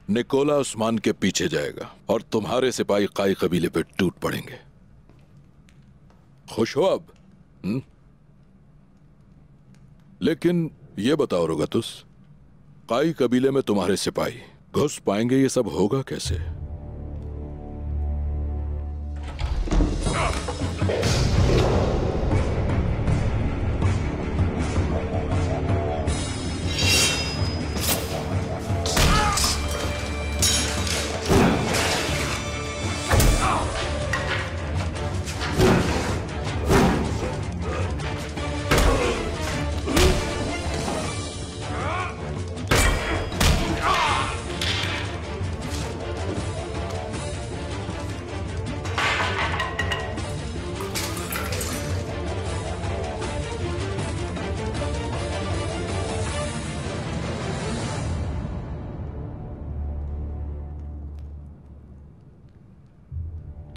Nicola Usman के पीछे जाएगा और तुम्हारे सिपाही काई कबीले पे टूट पड़ेंगे। खुश हो अब? लेकिन ये बताओ रोगतुस, काई कबीले में तुम्हारे सिपाही घुस पाएंगे? ये सब होगा कैसे?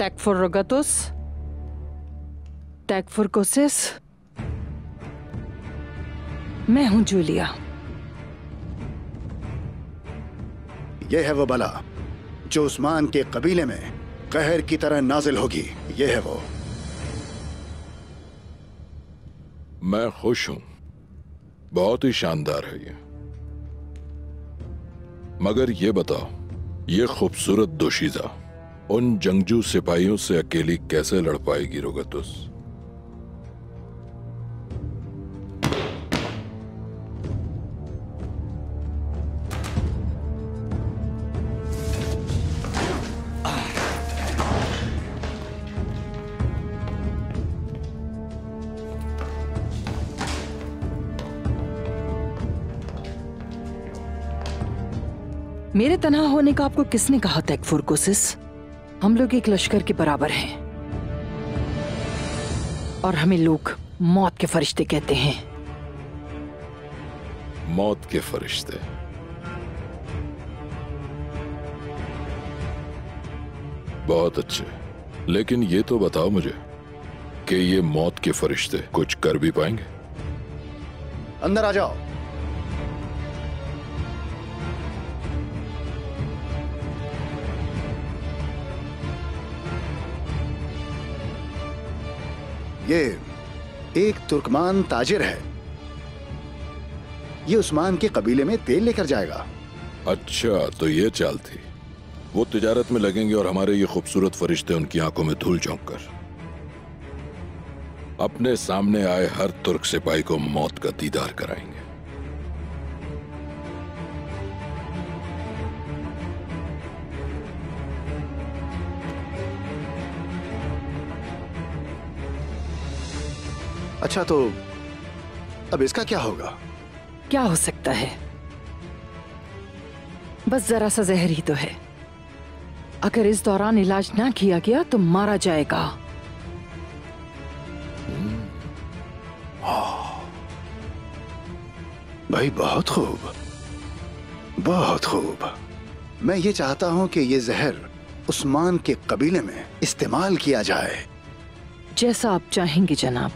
टैक्फुर रोगतुस, टैक्फुर कोसिस, मैं हूं जूलिया। यह है वो बला जो उस्मान के कबीले में कहर की तरह नाजिल होगी। यह है वो। मैं खुश हूं, बहुत ही शानदार है ये। मगर ये बताओ, ये खूबसूरत दोशीजा उन जंगजू सिपाहियों से अकेली कैसे लड़ पाएगी रोगतुस? मेरे तनहा होने का आपको किसने कहा टैक्फुर कोसिस? हम लोग एक लश्कर के बराबर हैं और हमें लोग मौत के फरिश्ते कहते हैं। मौत के फरिश्ते? बहुत अच्छे, लेकिन ये तो बताओ मुझे कि ये मौत के फरिश्ते कुछ कर भी पाएंगे? अंदर आ जाओ। ये एक तुर्कमान ताजिर है। ये उस्मान के कबीले में तेल लेकर जाएगा। अच्छा, तो ये चाल थी। वो तिजारत में लगेंगे और हमारे ये खूबसूरत फरिश्ते उनकी आंखों में धूल झोंक कर अपने सामने आए हर तुर्क सिपाही को मौत का दीदार कराएंगे। अच्छा, तो अब इसका क्या होगा? क्या हो सकता है? बस जरा सा जहर ही तो है। अगर इस दौरान इलाज ना किया गया तो मारा जाएगा। भाई बहुत खूब, बहुत खूब। मैं ये चाहता हूं कि ये जहर उस्मान के कबीले में इस्तेमाल किया जाए। जैसा आप चाहेंगे जनाब।